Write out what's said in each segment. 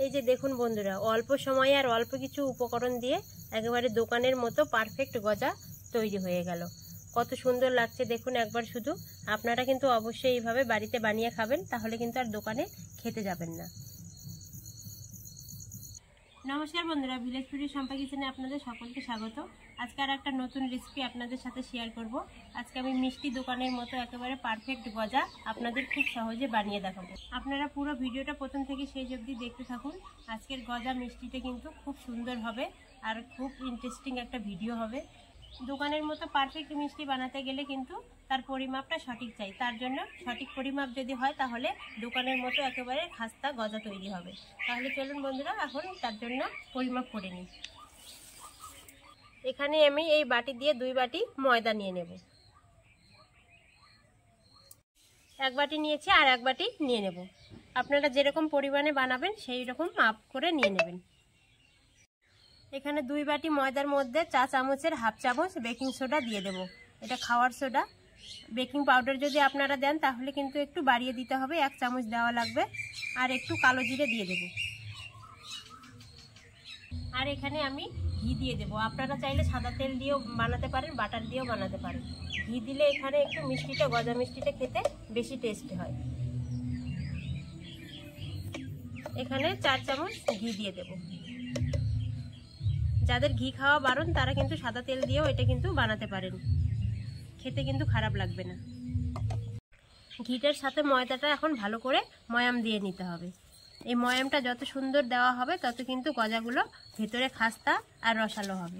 এই যে দেখুন বন্ধুরা, অল্প সময়ে আর অল্প কিছু উপকরণ দিয়ে একেবারে দোকানের মতো পারফেক্ট গজা তৈরি হয়ে গেল। কত সুন্দর লাগছে দেখুন একবার শুধু। আপনারা কিন্তু অবশ্যই এইভাবে বাড়িতে বানিয়ে খাবেন, তাহলে কিন্তু আর দোকানে খেতে যাবেন না। নমস্কার বন্ধুরা, ভিলেজ ফুডি শম্পা কিচেনে আপনাদের সকলকে স্বাগত। আজকে আর একটা নতুন রেসিপি আপনাদের সাথে শেয়ার করব। আজকে আমি মিষ্টি দোকানের মতো একেবারে পারফেক্ট গজা আপনাদের খুব সহজে বানিয়ে দেখাবো। আপনারা পুরো ভিডিওটা প্রথম থেকে শেষ অবধি দেখতে থাকুন। আজকের গজা মিষ্টিটা কিন্তু খুব সুন্দর হবে আর খুব ইন্টারেস্টিং একটা ভিডিও হবে। দোকানের মতো পারফেক্ট মিষ্টি বানাতে গেলে কিন্তু তার পরিমাপটা সঠিক চাই। তার জন্য সঠিক পরিমাপ যদি হয় তাহলে দোকানের মতো একেবারে খাস্তা গজা তৈরি হবে। তাহলে চলুন বন্ধুরা, এখন তার জন্য পরিমাপ করে নিই। এখানে আমি এই বাটি দিয়ে 2 বাটি ময়দা নিয়ে নেব। 1 বাটি নিয়েছি আর 1 বাটি নিয়ে নেব। আপনারা যেরকম পরিমাণে বানাবেন সেই রকম মাপ করে নিয়ে নেবেন। এখানে 2 বাটি ময়দার মধ্যে 4 চামচের হাফ চামচ বেকিং সোডা দিয়ে দেব। এটা খাওয়ার সোডা। বেকিং পাউডার যদি আপনারা দেন তাহলে কিন্তু একটু বাড়িয়ে দিতে হবে, 1 চামচ দেওয়া লাগবে। আর একটু কালো জিরে দিয়ে দেব। আর এখানে আমি ঘি দিয়ে দেব। আপনারা চাইলে সাদা তেল দিয়েও বানাতে পারেন, বাটার দিয়েও বানাতে পারেন। ঘি দিলে এখানে একটু মিষ্টিটা, গজা মিষ্টিটা খেতে বেশি টেস্টি হয়। এখানে 4 চামচ ঘি দিয়ে দেব। যাদের ঘি খাওয়া বারণ তারা কিন্তু সাদা তেল দিয়েও এটা কিন্তু বানাতে পারেন, খেতে কিন্তু খারাপ লাগবে না। ঘিটার সাথে ময়দাটা এখন ভালো করে ময়াম দিয়ে নিতে হবে। এই ময়ামটা যত সুন্দর দেওয়া হবে তত কিন্তু গজাগুলো ভেতরে খাস্তা আর রসালো হবে।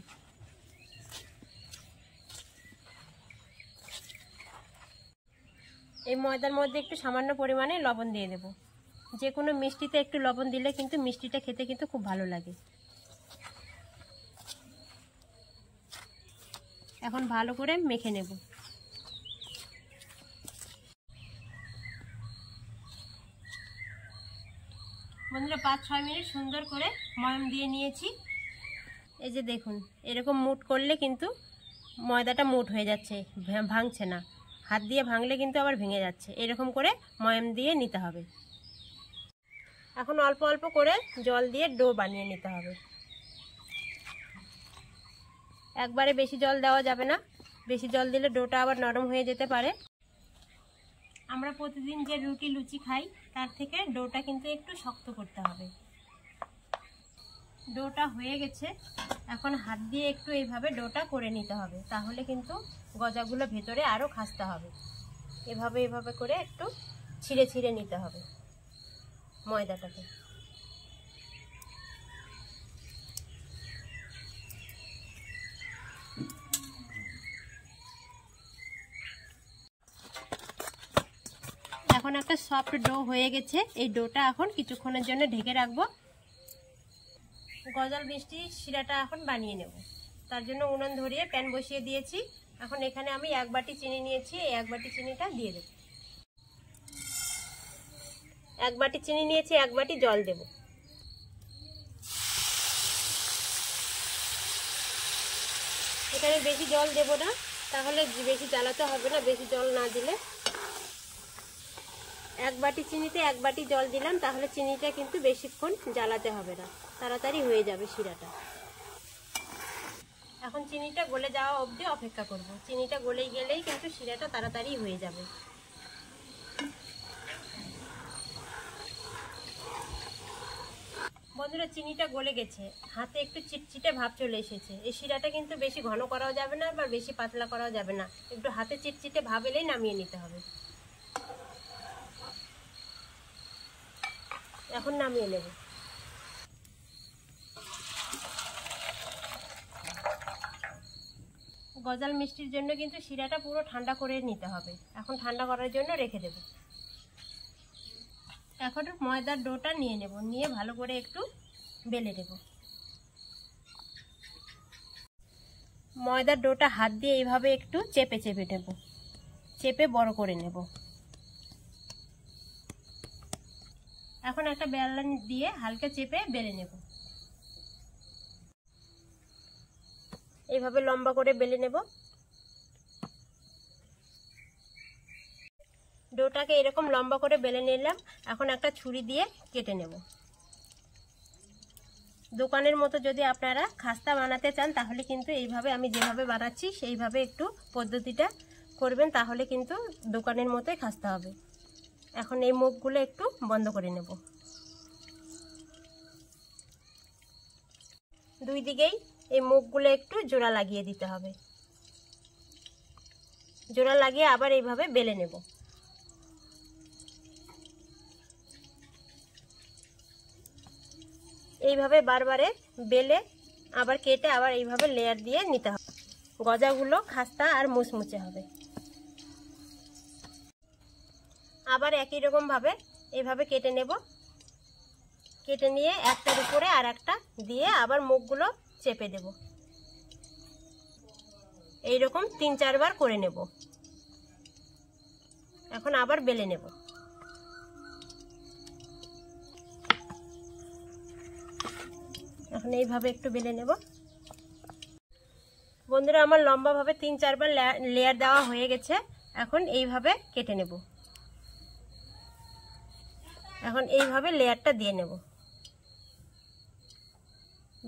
এই ময়দার মধ্যে একটু সামান্য পরিমাণে লবণ দিয়ে দেব। যে কোনো মিষ্টিতে একটু লবণ দিলে কিন্তু মিষ্টিটা খেতে কিন্তু খুব ভালো লাগে। এখন ভালো করে মেখে নেব। বন্ধুরা 5-6 মিনিট সুন্দর করে ময়াম দিয়ে নিয়েছি। এই যে দেখুন, এরকম মুট করলে কিন্তু ময়দাটা মুট হয়ে যাচ্ছে, ভাঙছে না। হাত দিয়ে ভাঙলে কিন্তু আবার ভেঙে যাচ্ছে। এরকম করে ময়াম দিয়ে নিতে হবে। এখন অল্প অল্প করে জল দিয়ে ডো বানিয়ে নিতে হবে। একবারে বেশি জল দেওয়া যাবে না, বেশি জল দিলে ডোটা আবার নরম হয়ে যেতে পারে। আমরা প্রতিদিন যে রুটি লুচি খাই তার থেকে ডোটা কিন্তু একটু শক্ত করতে হবে। ডোটা হয়ে গেছে, এখন হাত দিয়ে একটু এইভাবে ডোটা করে নিতে হবে, তাহলে কিন্তু গজাগুলো ভেতরে আরও খাস্তা হবে। এভাবে করে একটু ছিঁড়ে ছিঁড়ে নিতে হবে ময়দাটাকে। এখন একটা সফট ডো হয়ে গেছে। এই ডোটা এখন কিছুক্ষণের জন্য ঢেকে রাখবো। গজাল মিষ্টি শিরাটা এখন বানিয়ে নেব। তার জন্য উনুন ধরিয়ে প্যান বসিয়ে দিয়েছি। এখন এখানে আমি 1 বাটি চিনি নিয়েছি, এই 1 বাটি চিনিটা দিয়ে দেব। 1 বাটি চিনি নিয়েছি, 1 বাটি জল দেব। এখানে বেশি জল দেব না, তাহলে বেশি জ্বালাতে হবে না। বেশি জল না দিলে, 1 বাটি চিনিতে 1 বাটি জল দিলাম, তাহলে চিনিটা কিন্তু বেশিক্ষণ জ্বালাতে হবে না, তাড়াতাড়ি হয়ে যাবে শিরাটা। এখন চিনিটা গলে যাওয়া অবধি অপেক্ষা করব। চিনিটা গলে গেলেই কিন্তু শিরাটা তাড়াতাড়ি হয়ে যাবে। বন্ধুরা চিনিটা গলে গেছে, হাতে একটু চিটচিটে ভাব চলে এসেছে। এই শিরাটা কিন্তু বেশি ঘন করাও যাবে না, আবার বেশি পাতলা করাও যাবে না। একটু হাতে চিটচিটে ভাব এলেই নামিয়ে নিতে হবে। এখন নামিয়ে নেব। গজাল মিষ্টির জন্য কিন্তু শিরাটা পুরো ঠান্ডা করে নিতে হবে। এখন ঠান্ডা করার জন্য রেখে দেব। এখন ময়দার ডোটা নিয়ে নেব, নিয়ে ভালো করে একটু বেলে নেব। ময়দার ডোটা হাত দিয়ে এইভাবে একটু চেপে চেপে নেব, চেপে বড় করে নেব। এখন একটা বেলনা দিয়ে হালকা চেপে বেলে নেব। এইভাবে লম্বা করে বেলে নেব। ডোটাকে এরকম লম্বা করে বেলে নিলাম। এখন একটা ছুরি দিয়ে কেটে নেব। দোকানের মতো যদি আপনারা খাস্তা বানাতে চান তাহলে কিন্তু এইভাবে আমি যেভাবে বানাচ্ছি সেইভাবে একটু পদ্ধতিটা করবেন, তাহলে কিন্তু দোকানের মতোই খাস্তা হবে। এখন এই মুখগুলো একটু বন্ধ করে নেব। দুই দিকেই এই মুখগুলো একটু জোড়া লাগিয়ে দিতে হবে। জোড়া লাগিয়ে আবার এইভাবে বেলে নেব। এইভাবে বারবারে বেলে আবার কেটে আবার এইভাবে লেয়ার দিয়ে নিতে হবে। গজাগুলো খাস্তা আর মুচমুচে হবে। আবার একই রকম ভাবে এইভাবে কেটে নেব। কেটে নিয়ে একটার উপরে আর একটা দিয়ে আবার মুখগুলো চেপে দেব। এইরকম 3-4 বার করে নেব। এখন আবার বেলে নেব। এখন এইভাবে একটু বেলে নেব। বন্ধুরা, আমার লম্বা ভাবে 3-4 বার লেয়ার দেওয়া হয়ে গেছে। এখন এইভাবে কেটে নেব। এখন এইভাবে লেয়ারটা দিয়ে নেব,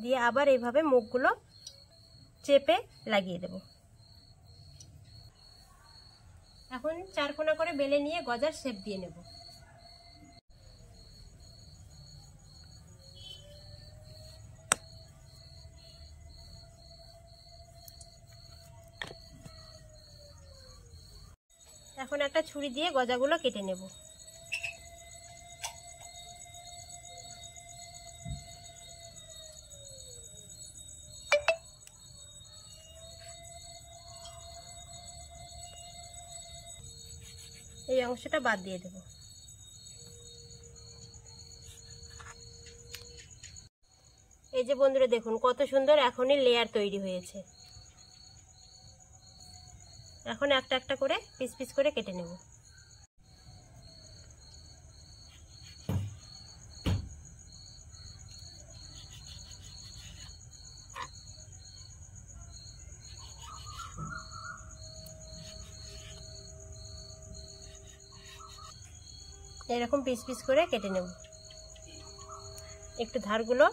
দিয়ে আবার এইভাবে মুখগুলো চেপে লাগিয়ে দেব। এখন 4 কোনা করে বেলে নিয়ে গজার শেপ দিয়ে নেব। এখন একটা ছুরি দিয়ে গজাগুলো কেটে নেব। এই অংশটা বাদ দিয়ে দেব। এই যে বন্ধুরা দেখুন কত সুন্দর এখনই লেয়ার তৈরি হয়েছে। এখন একটা একটা করে পিস পিস করে কেটে নেব। এরকম পিস পিস করে কেটে নেব। একটু ধারগুলো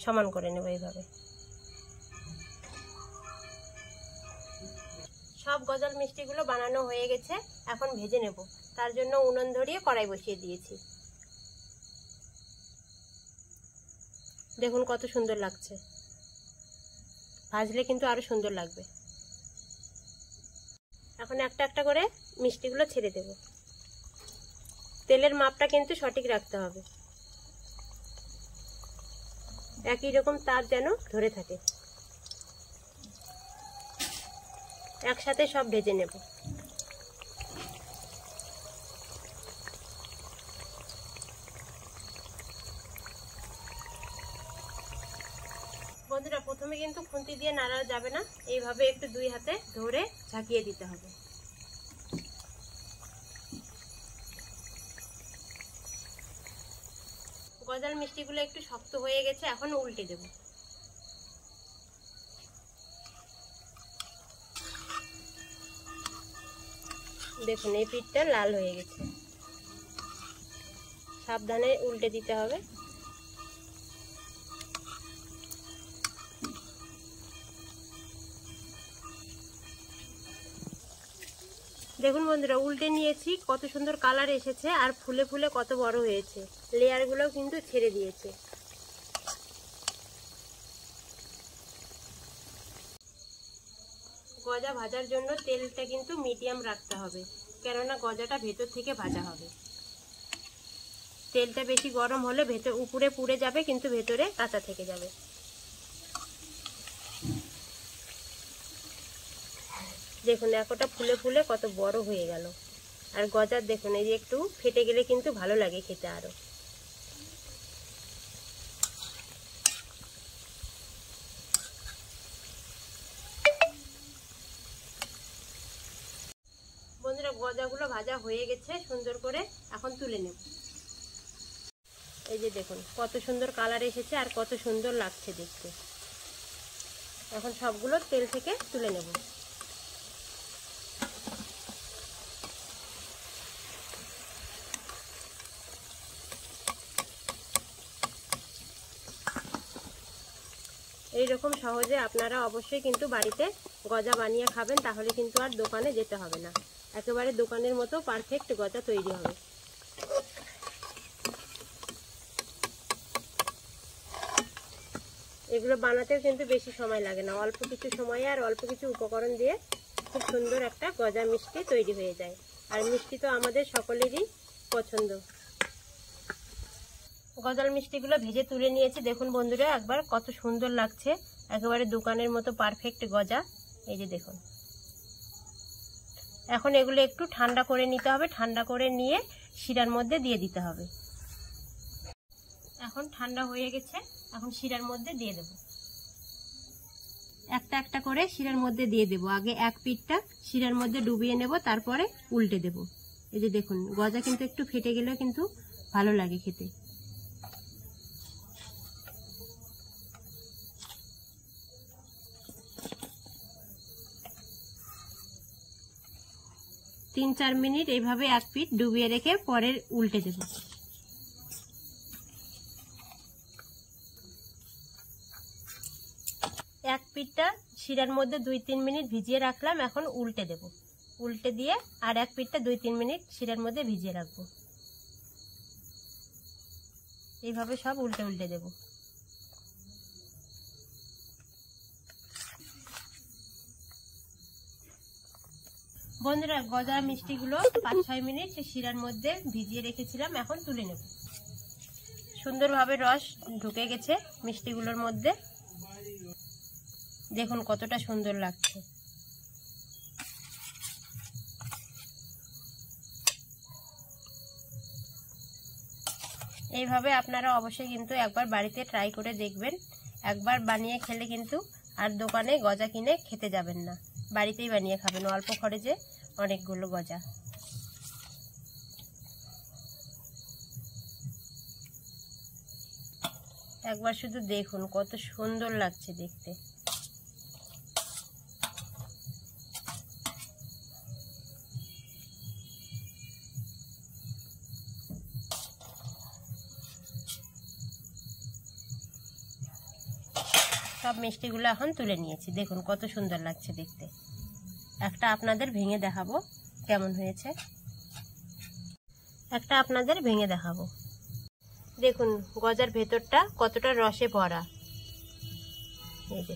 সমান করে নেব এইভাবে। সব গজাল মিষ্টিগুলো বানানো হয়ে গেছে। এখন ভেজে নেব। তার জন্য উনুন ধরিয়ে কড়াই বসিয়ে দিয়েছি। দেখুন কত সুন্দর লাগছে। ভাজলে কিন্তু আরো সুন্দর লাগবে। এখন একটা একটা করে মিষ্টিগুলো ছেড়ে দেব। তেলের মাপটা কিন্তু সঠিক রাখতে হবে। একই রকম তাপ যেন ধরে থাকে। একসাথে সব ভেজে নেব। বন্ধুরা, প্রথমে কিন্তু খুন্তি দিয়ে নাড়া যাবে না। এইভাবে একটু 2 হাতে ধরে ঝাঁকিয়ে দিতে হবে। গজাল মিষ্টিগুলো একটু শক্ত হয়ে গেছে। এখন উল্টে দেব। দেখুন এই পিঠটা লাল হয়ে গেছে। সাবধানে উল্টে দিতে হবে। দেখুন বন্ধুরা, উল্টে নিয়েছি, কত সুন্দর কালার এসেছে আর ফুলে ফুলে কত বড় হয়েছে। লেয়ারগুলো কিন্তু ছেড়ে দিয়েছে। গজা ভাজার জন্য তেলটা কিন্তু মিডিয়াম রাখতে হবে, কেননা গজাটা ভেতর থেকে ভাজা হবে। তেলটা বেশি গরম হলে উপরে পুড়ে যাবে, কিন্তু ভেতরে কাঁচা থেকে যাবে। দেখুন একটা ফুলে ফুলে কত বড় হয়ে গেল। আর গজার দেখুন এই যে একটু ফেটে গেলে কিন্তু ভালো লাগে খেতে আরো। বন্ধুরা, গজাগুলো ভাজা হয়ে গেছে সুন্দর করে। এখন তুলে নেব। এই যে দেখুন কত সুন্দর কালার এসেছে আর কত সুন্দর লাগছে দেখতে। এখন সবগুলো তেল থেকে তুলে নেব। এইরকম সহজে আপনারা অবশ্যই কিন্তু বাড়িতে গজা বানিয়ে খাবেন, তাহলে কিন্তু আর দোকানে যেতে হবে না। একেবারে দোকানের মতো পারফেক্ট গজা তৈরি হবে। এগুলো বানাতেও কিন্তু বেশি সময় লাগে না, অল্প কিছু সময়ে আর অল্প কিছু উপকরণ দিয়ে খুব সুন্দর একটা গজা মিষ্টি তৈরি হয়ে যায়। আর মিষ্টি তো আমাদের সকলেরই পছন্দ। গজাল মিষ্টিগুলো ভেজে তুলে নিয়েছি। দেখুন বন্ধুরা, একবার কত সুন্দর লাগছে, একেবারে দোকানের মতো পারফেক্ট গজা। এই যে দেখুন, এখন এগুলো একটু ঠান্ডা করে নিতে হবে। ঠান্ডা করে নিয়ে শিরার মধ্যে দিয়ে দিতে হবে। এখন ঠান্ডা হয়ে গেছে, এখন শিরার মধ্যে দিয়ে দেব। একটা একটা করে শিরার মধ্যে দিয়ে দেব। আগে এক পিঠটা শিরার মধ্যে ডুবিয়ে নেব, তারপরে উল্টে দেব। এই যে দেখুন, গজা কিন্তু একটু ফেটে গেলেও কিন্তু ভালো লাগে খেতে। তিন চার মিনিট এইভাবে এক পিঠ ডুবিয়ে রেখে পরে উল্টে দেব। এক পিঠটা শিরার মধ্যে 2-3 মিনিট ভিজিয়ে রাখলাম, এখন উল্টে দেব। উল্টে দিয়ে আর এক পিঠটা 2-3 মিনিট শিরার মধ্যে ভিজিয়ে রাখবো। এইভাবে সব উল্টে উল্টে দেব। বন্ধুরা, গজা মিষ্টিগুলো 5-6 মিনিট শিরার মধ্যে ভিজিয়ে রেখেছিলাম, এখন তুলে নেব। সুন্দরভাবে রস ঢুকে গেছে মিষ্টিগুলোর মধ্যে। দেখুন কতটা সুন্দর লাগছে। এইভাবে আপনারা অবশ্যই কিন্তু একবার বাড়িতে ট্রাই করে দেখবেন। একবার বানিয়ে খেলে কিন্তু আর দোকানে গজা কিনে খেতে যাবেন না, বাড়িতেই বানিয়ে খাবেন অল্প খরচে অনেকগুলো গজা। একবার শুধু দেখুন কত সুন্দর লাগছে দেখতে। সব মিষ্টিগুলো এখন তুলে নিয়েছি। দেখুন কত সুন্দর লাগছে দেখতে। একটা আপনাদের ভেঙে দেখাবো কেমন হয়েছে। একটা আপনাদের ভেঙে দেখাবো। দেখুন গজার ভেতরটা কতটা রসে ভরা। এই যে